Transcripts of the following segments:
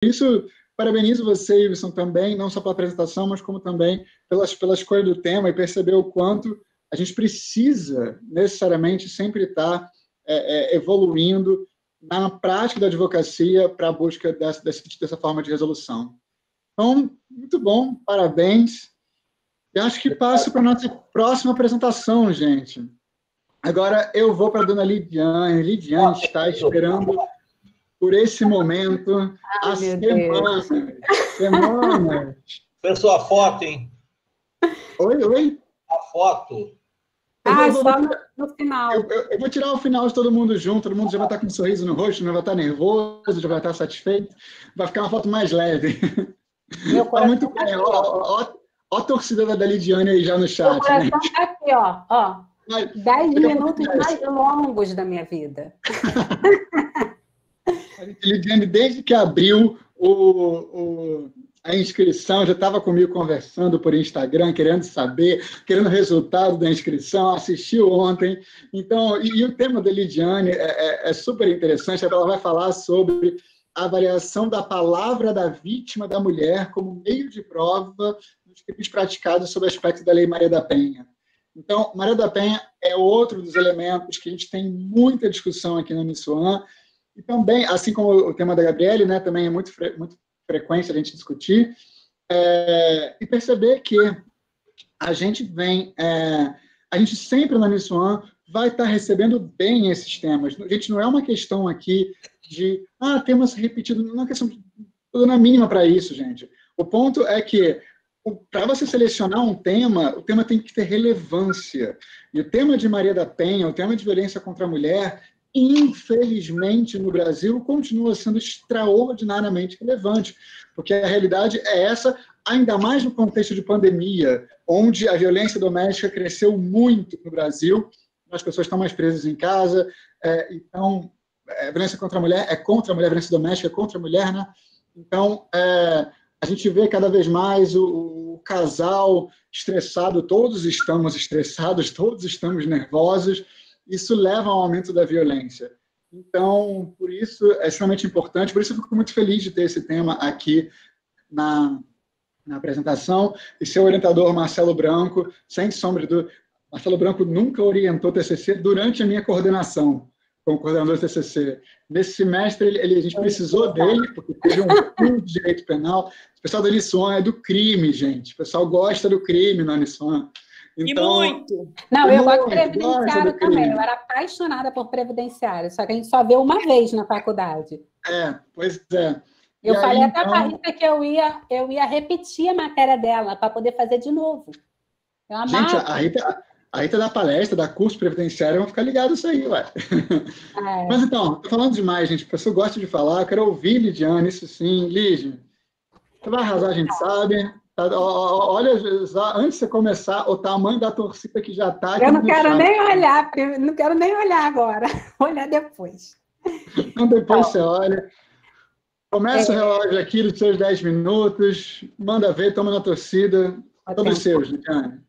isso, parabenizo você, Iveson, também, não só pela apresentação, mas como também pela escolha do tema e perceber o quanto a gente precisa, necessariamente, sempre estar evoluindo na prática da advocacia para a busca dessa forma de resolução. Então, muito bom, parabéns. Eu acho que passo para a nossa próxima apresentação, gente. Agora eu vou para a dona Lidiane. Lidiane está esperando por esse momento há semanas. Foi sua foto, hein? Oi? A foto. Só no final. Eu vou tirar o final de todo mundo junto, todo mundo já vai estar com um sorriso no rosto, não vai estar nervoso, já vai estar satisfeito. Vai ficar uma foto mais leve. Meu coração muito bem. Ó a torcida da Lidiane aí já no chat. Meu coração está aqui, ó. 10 minutos mais longos da minha vida. Lidiane, desde que abriu a inscrição, já estava comigo conversando por Instagram, querendo saber, querendo o resultado da inscrição, assistiu ontem. Então, e o tema da Lidiane é super interessante, ela vai falar sobre a avaliação da palavra da vítima da mulher como meio de prova nos crimes praticados sob o aspecto da Lei Maria da Penha. Então, Maria da Penha é outro dos elementos que a gente tem muita discussão aqui na Uniswan, e também, assim como o tema da Gabriele, né, também é muito frequente a gente discutir, e perceber que a gente sempre na Uniswan vai estar recebendo bem esses temas. A gente não é uma questão aqui de temas repetidos, não é uma questão toda na mínima para isso, gente. O ponto é que, para você selecionar um tema, o tema tem que ter relevância. E o tema de Maria da Penha, o tema de violência contra a mulher, infelizmente, no Brasil, continua sendo extraordinariamente relevante, porque a realidade é essa, ainda mais no contexto de pandemia, onde a violência doméstica cresceu muito no Brasil, as pessoas estão mais presas em casa, então, a violência contra a mulher é contra a mulher, a violência doméstica é contra a mulher, né? Então, a gente vê cada vez mais o casal estressado, todos estamos estressados, todos estamos nervosos, isso leva ao aumento da violência. Então, por isso, é extremamente importante, por isso eu fico muito feliz de ter esse tema aqui na apresentação, e seu orientador, Marcelo Branco, sem sombra de dúvida, Marcelo Branco nunca orientou TCC durante a minha coordenação, como coordenador do TCC. Nesse semestre, a gente precisou dele, porque teve um curso de direito penal. O pessoal da Uniswan é do crime, gente. O pessoal gosta do crime na Uniswan. Então, e muito! Não, eu gosto de previdenciário também. Eu era apaixonada por previdenciário, só que a gente só vê uma vez na faculdade. Pois é. Eu falei até para a Rita que eu ia repetir a matéria dela para poder fazer de novo. Gente, a Rita dá palestra, dá curso previdenciário, vão ficar ligados isso aí, ué. Mas então, tô falando demais, gente. O pessoal gosta de falar, eu quero ouvir Lidiane, isso sim. Lidia, você vai arrasar, a gente sabe. Olha, antes de você começar, o tamanho da torcida que já está aqui. Eu não quero nem olhar, não quero nem olhar agora. Vou olhar depois. Então, depois você olha. Começa o relógio aqui dos seus 10 minutos, manda ver, toma na torcida. Todos seus, Lidiane.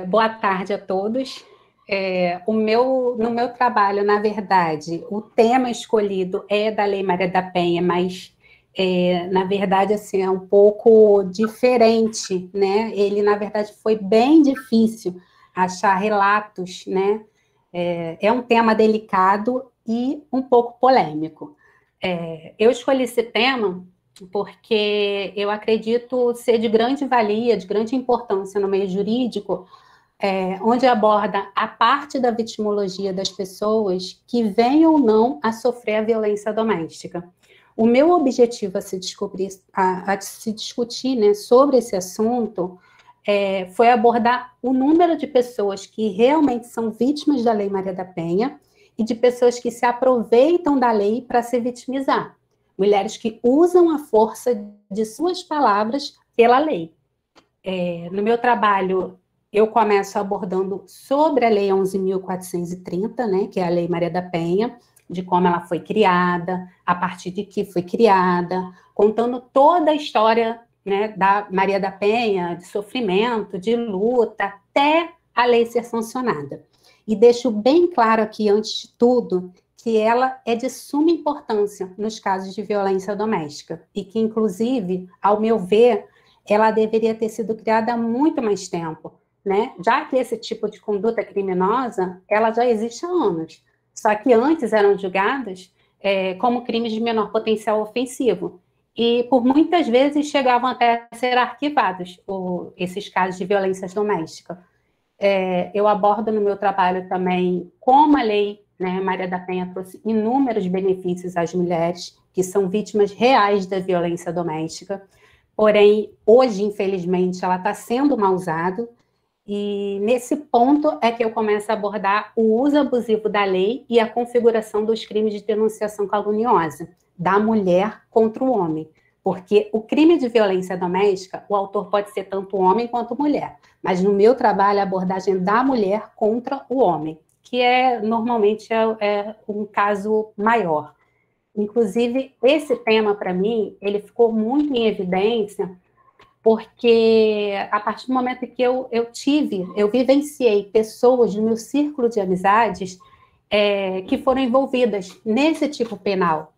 Boa tarde a todos. No meu trabalho, na verdade, o tema escolhido é da Lei Maria da Penha, mas, na verdade, assim, é um pouco diferente, né? Ele, na verdade, foi bem difícil achar relatos, né? É um tema delicado e um pouco polêmico. Eu escolhi esse tema porque eu acredito ser de grande valia, de grande importância no meio jurídico, onde aborda a parte da vitimologia das pessoas que vêm ou não a sofrer a violência doméstica. O meu objetivo a se discutir, né, sobre esse assunto foi abordar o número de pessoas que realmente são vítimas da Lei Maria da Penha e de pessoas que se aproveitam da lei para se vitimizar. Mulheres que usam a força de suas palavras pela lei. No meu trabalho, eu começo abordando sobre a Lei 11.430, né, que é a Lei Maria da Penha, de como ela foi criada, a partir de que foi criada, contando toda a história, né, da Maria da Penha, de sofrimento, de luta, até a lei ser sancionada. E deixo bem claro aqui, antes de tudo, que ela é de suma importância nos casos de violência doméstica e que, inclusive, ao meu ver, ela deveria ter sido criada há muito mais tempo, né? Já que esse tipo de conduta criminosa, ela já existe há anos, só que antes eram julgadas como crimes de menor potencial ofensivo e, por muitas vezes, chegavam até a ser arquivados esses casos de violência doméstica. Eu abordo no meu trabalho também como a lei, né, Maria da Penha trouxe inúmeros benefícios às mulheres que são vítimas reais da violência doméstica, porém, hoje, infelizmente, ela está sendo mal usada, e nesse ponto é que eu começo a abordar o uso abusivo da lei e a configuração dos crimes de denunciação caluniosa da mulher contra o homem. Porque o crime de violência doméstica, o autor pode ser tanto homem quanto mulher. Mas no meu trabalho, a abordagem da mulher contra o homem, que normalmente é um caso maior. Inclusive, esse tema, para mim, ele ficou muito em evidência porque a partir do momento que eu vivenciei pessoas no meu círculo de amizades que foram envolvidas nesse tipo penal.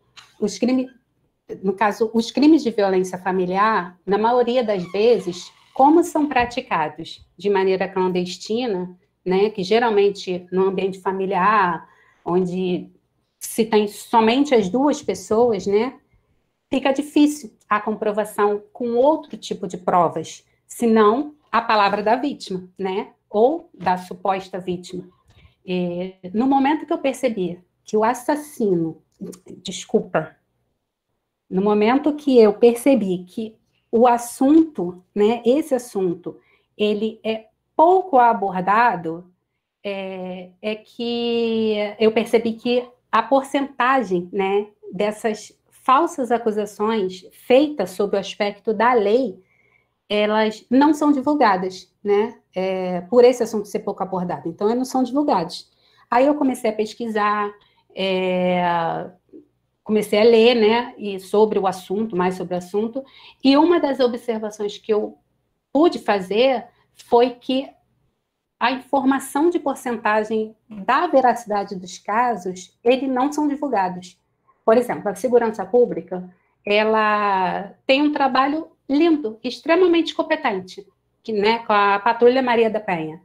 No caso, os crimes de violência familiar, na maioria das vezes, como são praticados de maneira clandestina, né, que geralmente no ambiente familiar, onde se tem somente as duas pessoas, né, fica difícil a comprovação com outro tipo de provas, senão a palavra da vítima, né? Ou da suposta vítima. No momento que eu percebi que o assassino... No momento que eu percebi que o assunto, né, esse assunto, ele é pouco abordado, que eu percebi que a porcentagem, né, dessas falsas acusações feitas sob o aspecto da lei, elas não são divulgadas, né? Por esse assunto ser pouco abordado. Então, elas não são divulgados. Aí eu comecei a pesquisar, comecei a ler, né, mais sobre o assunto, e uma das observações que eu pude fazer foi que a informação de porcentagem da veracidade dos casos, eles não são divulgados. Por exemplo, a segurança pública, ela tem um trabalho lindo, extremamente competente, né, com a Patrulha Maria da Penha.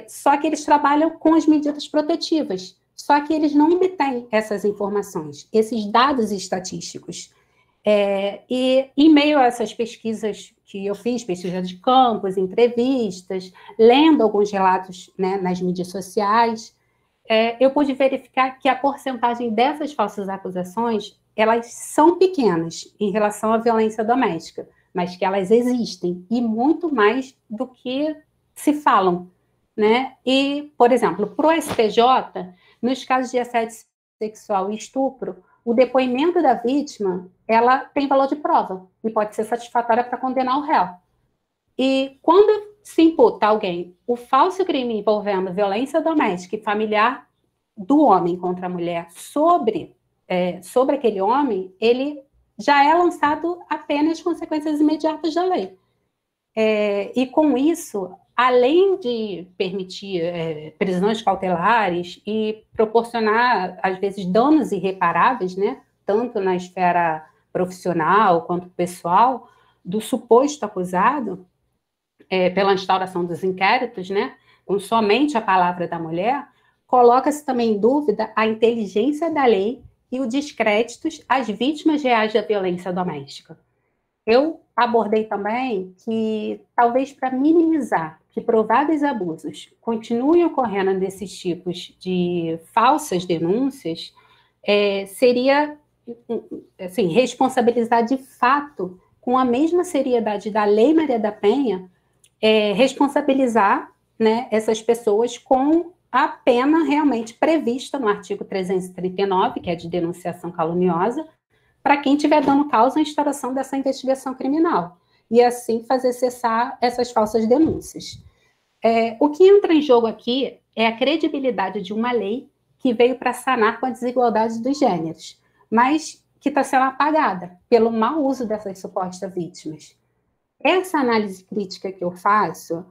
Só que eles trabalham com as medidas protetivas, só que eles não obtêm essas informações, esses dados estatísticos. E em meio a essas pesquisas que eu fiz, pesquisa de campos, entrevistas, lendo alguns relatos, né, nas mídias sociais, eu pude verificar que a porcentagem dessas falsas acusações, elas são pequenas em relação à violência doméstica, mas que elas existem, e muito mais do que se falam, né? E, por exemplo, para o STJ, nos casos de assédio sexual e estupro, o depoimento da vítima, ela tem valor de prova e pode ser satisfatória para condenar o réu. E quando se imputa a alguém o falso crime envolvendo violência doméstica e familiar do homem contra a mulher sobre aquele homem, ele já é lançado apenas consequências imediatas da lei. E com isso, além de permitir prisões cautelares e proporcionar, às vezes, danos irreparáveis, né, tanto na esfera profissional quanto pessoal, do suposto acusado, pela instauração dos inquéritos, né, com somente a palavra da mulher, coloca-se também em dúvida a inteligência da lei e o descrédito às vítimas reais da violência doméstica. Eu abordei também que, talvez para minimizar que prováveis abusos continuem ocorrendo nesses tipos de falsas denúncias, seria assim, responsabilizar de fato, com a mesma seriedade da Lei Maria da Penha, responsabilizar, né, essas pessoas com a pena realmente prevista no artigo 339, que é de denunciação caluniosa, para quem estiver dando causa à instauração dessa investigação criminal, e assim fazer cessar essas falsas denúncias. O que entra em jogo aqui é a credibilidade de uma lei que veio para sanar com a desigualdade dos gêneros, mas que está sendo apagada pelo mau uso dessas supostas vítimas. Essa análise crítica que eu faço,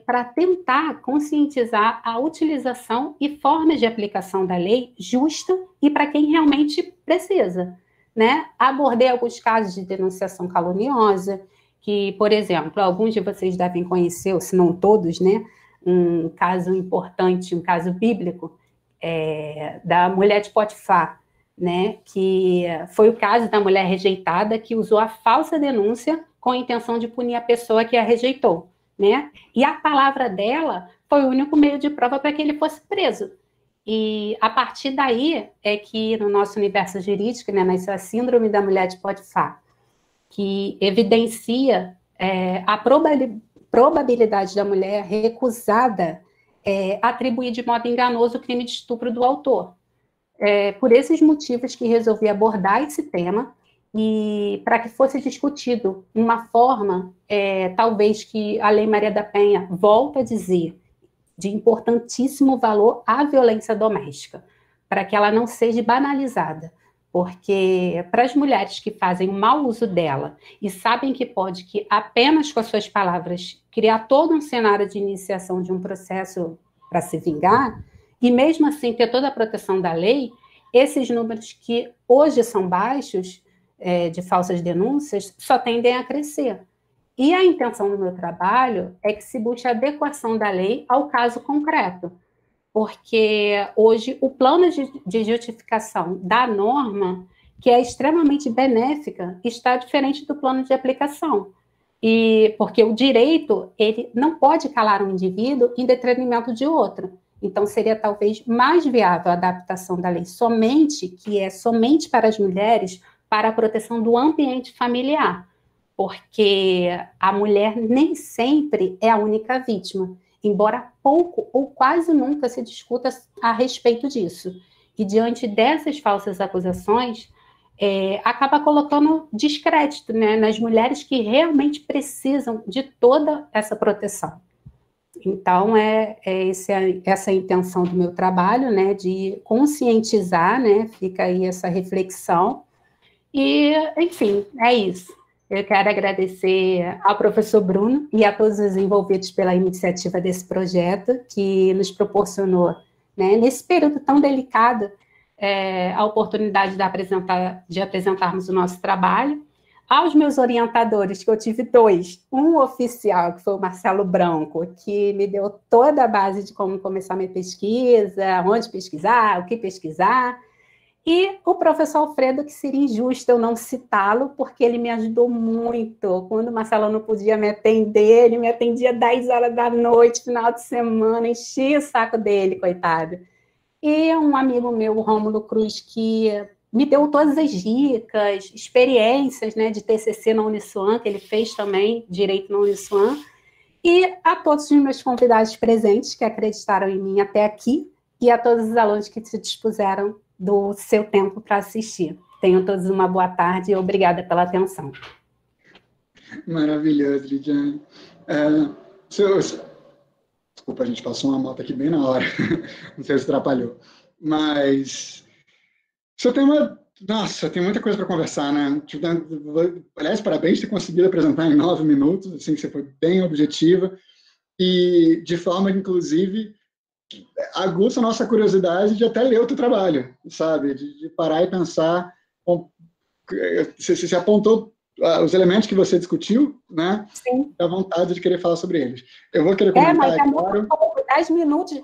para tentar conscientizar a utilização e formas de aplicação da lei justa e para quem realmente precisa, né? Abordei alguns casos de denunciação caluniosa, que, por exemplo, alguns de vocês devem conhecer, ou se não todos, né? Um caso importante, um caso bíblico, da mulher de Potifar, né? Que foi o caso da mulher rejeitada que usou a falsa denúncia com a intenção de punir a pessoa que a rejeitou, né? E a palavra dela foi o único meio de prova para que ele fosse preso. E a partir daí é que no nosso universo jurídico, né, nasceu a síndrome da mulher de Potifar, que evidencia a probabilidade da mulher recusada atribuir de modo enganoso o crime de estupro do autor. Por esses motivos que resolvi abordar esse tema e para que fosse discutido uma forma, talvez que a Lei Maria da Penha volta a dizer, de importantíssimo valor à violência doméstica, para que ela não seja banalizada, porque para as mulheres que fazem o mau uso dela e sabem que pode que apenas com as suas palavras criar todo um cenário de iniciação de um processo para se vingar, e mesmo assim ter toda a proteção da lei, esses números que hoje são baixos, de falsas denúncias, só tendem a crescer. E a intenção do meu trabalho é que se busque a adequação da lei ao caso concreto, porque hoje o plano de justificação da norma, que é extremamente benéfica, está diferente do plano de aplicação. E porque o direito, ele não pode calar um indivíduo em detrimento de outro. Então, seria talvez mais viável a adaptação da lei somente para as mulheres, para a proteção do ambiente familiar, porque a mulher nem sempre é a única vítima, embora pouco ou quase nunca se discuta a respeito disso. E diante dessas falsas acusações, acaba colocando descrédito, né, nas mulheres que realmente precisam de toda essa proteção. Então, essa a intenção do meu trabalho, né, de conscientizar, né, fica aí essa reflexão. E, enfim, é isso. Eu quero agradecer ao professor Bruno e a todos os envolvidos pela iniciativa desse projeto, que nos proporcionou, né, nesse período tão delicado, a oportunidade de apresentarmos o nosso trabalho. Aos meus orientadores, que eu tive dois, um oficial, que foi o Marcelo Branco, que me deu toda a base de como começar minha pesquisa, onde pesquisar, o que pesquisar, e o professor Alfredo, que seria injusto eu não citá-lo, porque ele me ajudou muito. Quando o Marcelo não podia me atender, ele me atendia 10 horas da noite, final de semana, enchia o saco dele, coitado. E um amigo meu, o Rômulo Cruz, que me deu todas as dicas, experiências, né, de TCC na Uniswan, que ele fez também, Direito na Uniswan, e a todos os meus convidados presentes que acreditaram em mim até aqui, e a todos os alunos que se dispuseram do seu tempo para assistir. Tenham todos uma boa tarde e obrigada pela atenção. Maravilhoso, Lidiane. Desculpa, a gente passou uma moto aqui bem na hora. Não sei se atrapalhou. Mas seu tema, nossa, tem muita coisa para conversar, né? Aliás, parabéns por ter conseguido apresentar em 9 minutos, assim, você foi bem objetiva e de forma, inclusive, aguça a nossa curiosidade de até ler o teu trabalho, sabe? De parar e pensar. Você apontou os elementos que você discutiu, né? Sim. Dá vontade de querer falar sobre eles. Eu vou querer comentar mas é muito pouco, 10 minutos,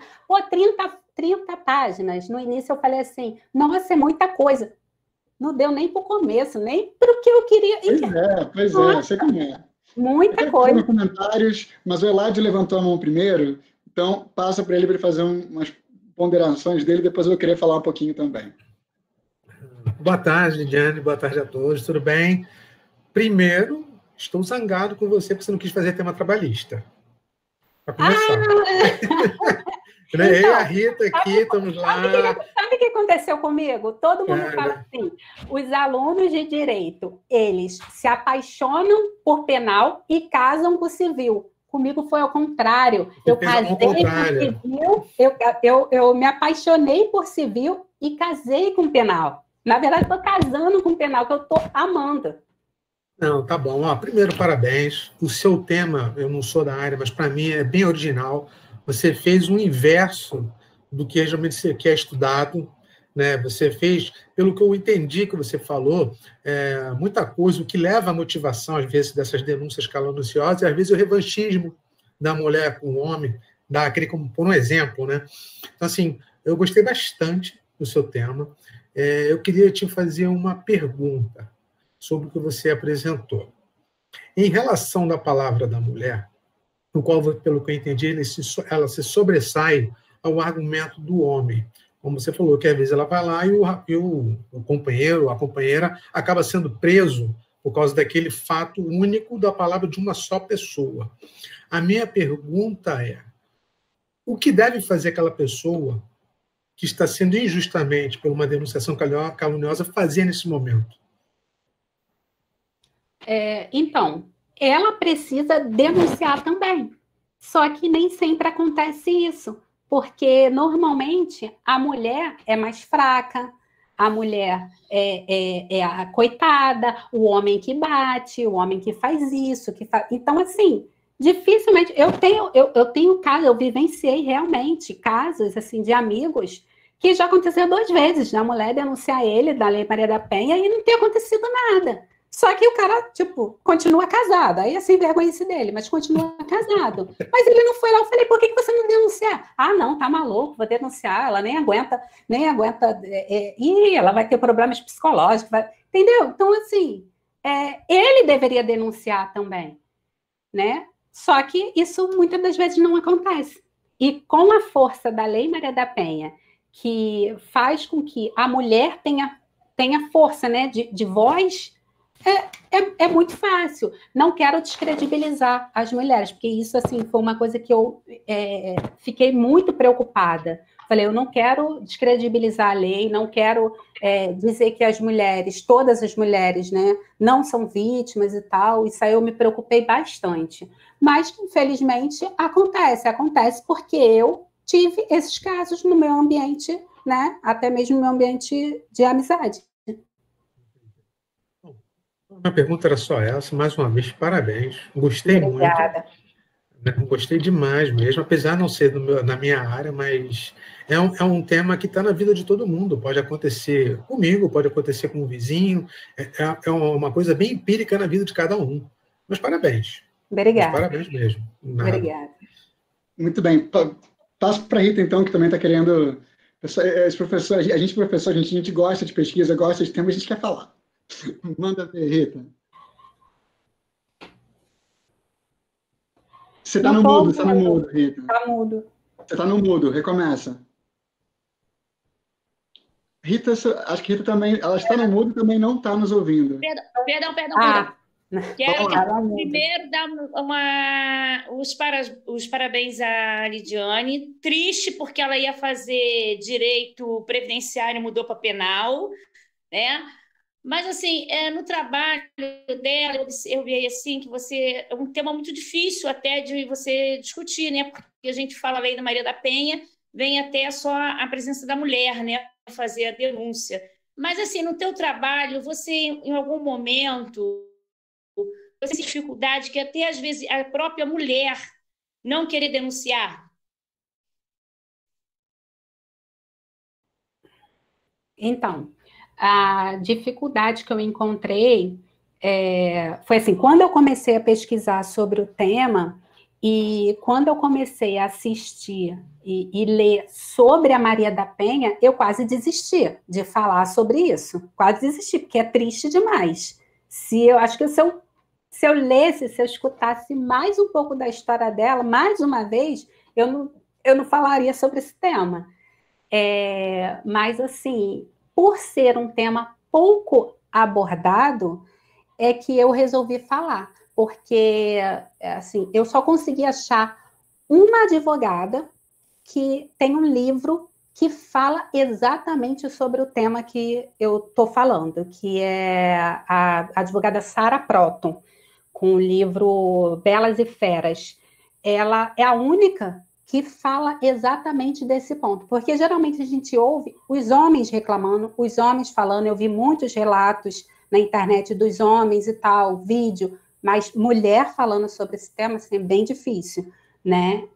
30 páginas. No início eu falei assim, nossa, é muita coisa. Não deu nem para o começo, nem para o que eu queria. Pois é, sei como é. Muita coisa. Nos comentários, mas o Eladio levantou a mão primeiro, então passa para ele fazer umas ponderações dele, depois eu vou querer falar um pouquinho também. Boa tarde, Lidiane, boa tarde a todos, tudo bem? Primeiro, estou zangado com você porque você não quis fazer tema trabalhista. Para começar. Eu e a Rita aqui, estamos lá. Sabe o que aconteceu comigo? Todo mundo fala assim, os alunos de direito, eles se apaixonam por penal e casam com civil. Comigo foi ao contrário. Eu casei com civil, eu me apaixonei por civil e casei com penal. Na verdade, estou casando com penal, que eu estou amando. Não, tá bom. Ó, primeiro, parabéns. O seu tema, eu não sou da área, mas para mim é bem original. Você fez o inverso do que geralmente você quer estudado, né? Você fez, pelo que eu entendi que você falou, muita coisa, o que leva à motivação, às vezes, dessas denúncias caluniosas, e às vezes o revanchismo da mulher com o homem, dá aquele como por um exemplo, né? Então, assim, eu gostei bastante do seu tema. Eu queria te fazer uma pergunta sobre o que você apresentou. Em relação da palavra da mulher, no qual, pelo que eu entendi, ela se sobressai ao argumento do homem. Como você falou, que às vezes ela vai lá e o companheiro, a companheira, acaba sendo preso por causa daquele fato único da palavra de uma só pessoa. A minha pergunta é: o que deve fazer aquela pessoa que está sendo injustamente, por uma denunciação caluniosa, fazer nesse momento? Então, ela precisa denunciar também. Só que nem sempre acontece isso, porque normalmente a mulher é mais fraca, a mulher é a coitada, o homem que bate, o homem que faz isso, Então, assim, dificilmente. Eu tenho casos, eu vivenciei realmente casos assim de amigos que já aconteceu 2 vezes, da mulher denunciar ele da Lei Maria da Penha e não ter acontecido nada. Só que o cara, tipo, continua casado. Aí é sem vergonha dele, mas continua casado. Mas ele não foi lá. Eu falei, por que você não denuncia? Ah, não, tá maluco, vou denunciar. Ela nem aguenta. E ela vai ter problemas psicológicos. Entendeu? Então, assim, ele deveria denunciar também, né? Só que isso muitas das vezes não acontece. E com a força da Lei Maria da Penha, que faz com que a mulher tenha força, né, de voz, é muito fácil. Não quero descredibilizar as mulheres, porque isso assim, foi uma coisa que eu fiquei muito preocupada. Falei, eu não quero descredibilizar a lei, não quero dizer que as mulheres, todas as mulheres, né, não são vítimas e tal. Isso aí eu me preocupei bastante. Mas, infelizmente, acontece porque eu tive esses casos no meu ambiente, né, até mesmo no meu ambiente de amizade. A pergunta era só essa. Mais uma vez, parabéns. Gostei Obrigada. Muito. Gostei demais mesmo, apesar de não ser na minha área, mas é um tema que está na vida de todo mundo. Pode acontecer comigo, pode acontecer com um vizinho. É uma coisa bem empírica na vida de cada um. Mas parabéns. Obrigada. Mas parabéns mesmo. Nada. Obrigada. Muito bem. Passo para a Rita, então, que também está querendo... Professor, a gente gosta de pesquisa, gosta de tema, a gente quer falar. Manda ver, Rita. Você está no mudo, Rita. Está mudo. Você está no mudo, recomeça. Rita, acho que Rita também, ela está no mudo e também não está nos ouvindo. Perdão. Quero primeiro dar os parabéns à Lidiane. Triste porque ela ia fazer direito previdenciário e mudou para penal, né? Mas, assim, no trabalho dela, eu observei, assim, que é um tema muito difícil até de você discutir, né? Porque a gente fala a Lei da Maria da Penha, vem até só a presença da mulher, né? Fazer a denúncia. Mas, assim, no teu trabalho, você, em algum momento, você tem dificuldade que até, às vezes, a própria mulher não querer denunciar? Então, a dificuldade que eu encontrei foi assim, quando eu comecei a pesquisar sobre o tema e quando eu comecei a assistir e ler sobre a Maria da Penha, eu quase desisti de falar sobre isso, quase desisti, porque é triste demais. Eu acho que se eu lesse, se eu escutasse mais um pouco da história dela, mais uma vez, eu não falaria sobre esse tema. Mas, assim, por ser um tema pouco abordado, é que eu resolvi falar, porque, assim, eu só consegui achar uma advogada que tem um livro que fala exatamente sobre o tema que eu estou falando, que é a advogada Sara Proton, com o livro Belas e Feras. Ela é a única que fala exatamente desse ponto, porque geralmente a gente ouve os homens reclamando, os homens falando, eu vi muitos relatos na internet dos homens e tal, vídeo, mas mulher falando sobre esse tema, assim, é bem difícil, né?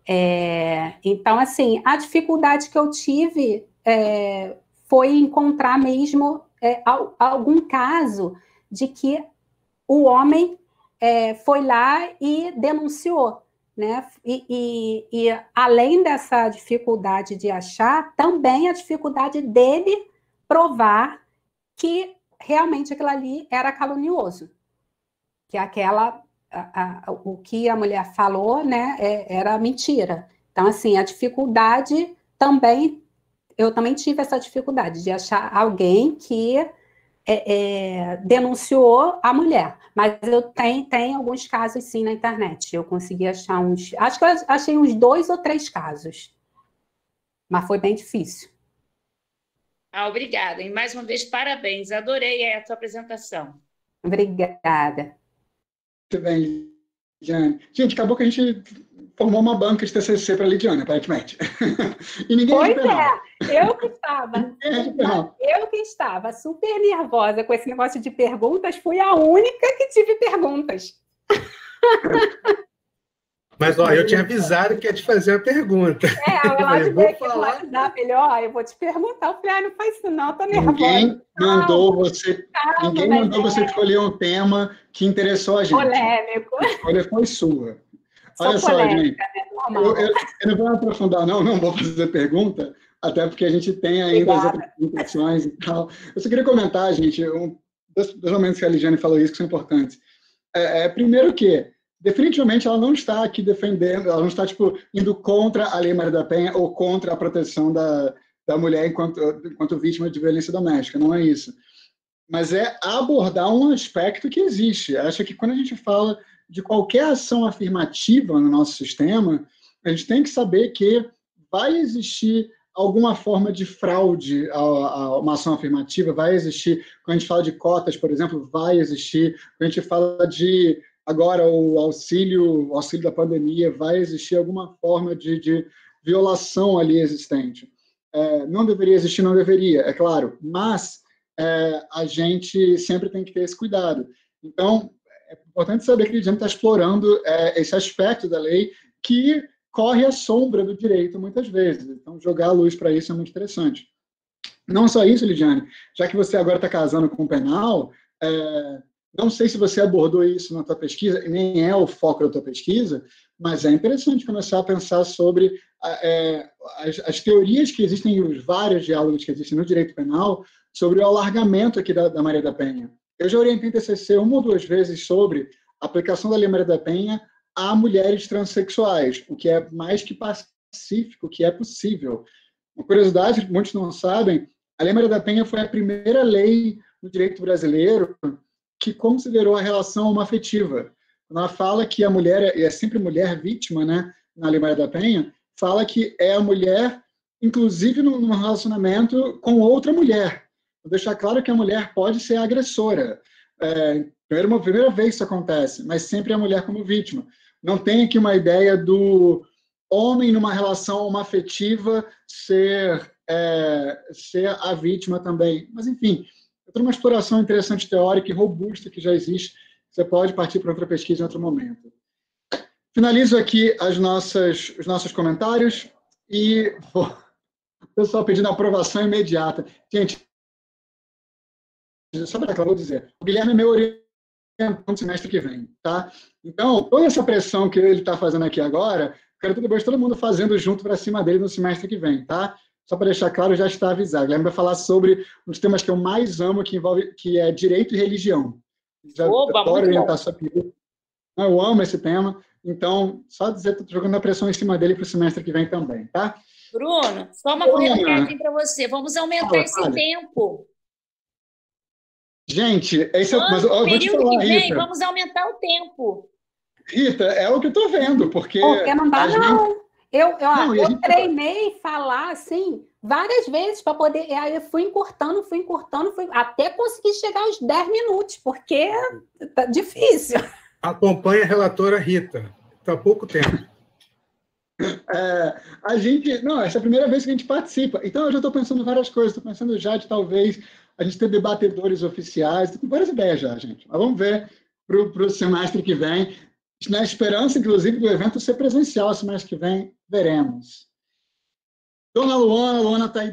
Então, assim, a dificuldade que eu tive foi encontrar mesmo algum caso de que o homem foi lá e denunciou, né? E além dessa dificuldade de achar, também a dificuldade dele provar que realmente aquilo ali era calunioso, que o que a mulher falou, né, era mentira. Então, assim, a dificuldade também, eu também tive essa dificuldade de achar alguém que denunciou a mulher. Mas eu tenho alguns casos, sim, na internet. Eu consegui achar acho que eu achei uns 2 ou 3 casos. Mas foi bem difícil. Obrigada. E mais uma vez, parabéns. Adorei a tua apresentação. Obrigada. Muito bem, Lidiane. Gente, acabou que a gente formou uma banca de TCC para a Lidiane, aparentemente. E ninguém eu que estava super nervosa com esse negócio de perguntas, fui a única que tive perguntas. Mas, ó, eu tinha avisado que ia te fazer a pergunta. Eu lá de ver aqui no WhatsApp, eu vou te perguntar. Eu falei, não faz isso não, tô nervosa. Ninguém mandou você escolher um tema que interessou a gente. Polêmico. A escolha foi sua. Olha só, gente. Né? Eu não vou aprofundar, não vou fazer pergunta, até porque a gente tem ainda as outras impressões e tal. Eu só queria comentar, gente, dois momentos que a Lidiane falou isso que são importantes. Primeiro que, definitivamente, ela não está aqui defendendo, ela não está, indo contra a Lei Maria da Penha ou contra a proteção da mulher enquanto vítima de violência doméstica, não é isso. Mas é abordar um aspecto que existe. Acho que quando a gente fala de qualquer ação afirmativa no nosso sistema, a gente tem que saber que vai existir alguma forma de fraude a uma ação afirmativa, vai existir, quando a gente fala de cotas, por exemplo, vai existir, quando a gente fala de, agora, o auxílio da pandemia, vai existir alguma forma de violação ali existente. Não deveria existir, não deveria, é claro, mas a gente sempre tem que ter esse cuidado. Então, é importante saber que a gente está explorando esse aspecto da lei que corre à sombra do direito muitas vezes. Então, jogar a luz para isso é muito interessante. Não só isso, Lidiane, já que você agora está casando com o penal, não sei se você abordou isso na tua pesquisa, nem é o foco da tua pesquisa, mas é interessante começar a pensar sobre as teorias que existem e os vários diálogos que existem no direito penal sobre o alargamento aqui da Maria da Penha. Eu já orientei TCC 1 ou 2 vezes sobre a aplicação da Lei Maria da Penha a mulheres transexuais, o que é mais que pacífico, que é possível. Uma curiosidade, muitos não sabem, a Lei Maria da Penha foi a primeira lei no direito brasileiro que considerou a relação homoafetiva. Quando ela fala que a mulher, e é sempre mulher vítima, né, na Lei Maria da Penha, fala que é a mulher, inclusive num relacionamento com outra mulher. Vou deixar claro que a mulher pode ser agressora. Primeira vez isso acontece, mas sempre a mulher como vítima. Não tem aqui uma ideia do homem numa relação homoafetiva ser a vítima também. Mas, enfim, é uma exploração interessante teórica e robusta que já existe. Você pode partir para outra pesquisa em outro momento. Finalizo aqui os nossos comentários e o pessoal pedindo aprovação imediata. Gente, só para vou dizer, o Guilherme é meu orientador no semestre que vem, tá? Então, toda essa pressão que ele está fazendo aqui agora, quero depois todo mundo fazendo junto para cima dele no semestre que vem, tá? Só para deixar claro, já está avisado. O Guilherme vai falar sobre um dos temas que eu mais amo, que é direito e religião. Já adoro orientar sua vida. Eu amo esse tema. Então, só dizer que estou jogando a pressão em cima dele para o semestre que vem também, tá? Bruno, só uma correção para você. Vamos aumentar esse tempo. Gente, mas eu vou te falar, Rita. Vamos aumentar o tempo. Rita, é o que eu estou vendo, porque não dá, não. Eu treinei falar assim várias vezes para poder. Aí eu fui encurtando, até conseguir chegar aos 10 minutos, porque tá difícil. Acompanha a relatora Rita. Está há pouco tempo. A gente, não, essa é a primeira vez que a gente participa. Então, eu já estou pensando em várias coisas. Estou pensando já de talvez a gente ter debatedores oficiais. Estou com várias ideias já, gente. Mas vamos ver para o semestre que vem. Na esperança, inclusive, do evento ser presencial semestre que vem, veremos. Dona Luana está aí.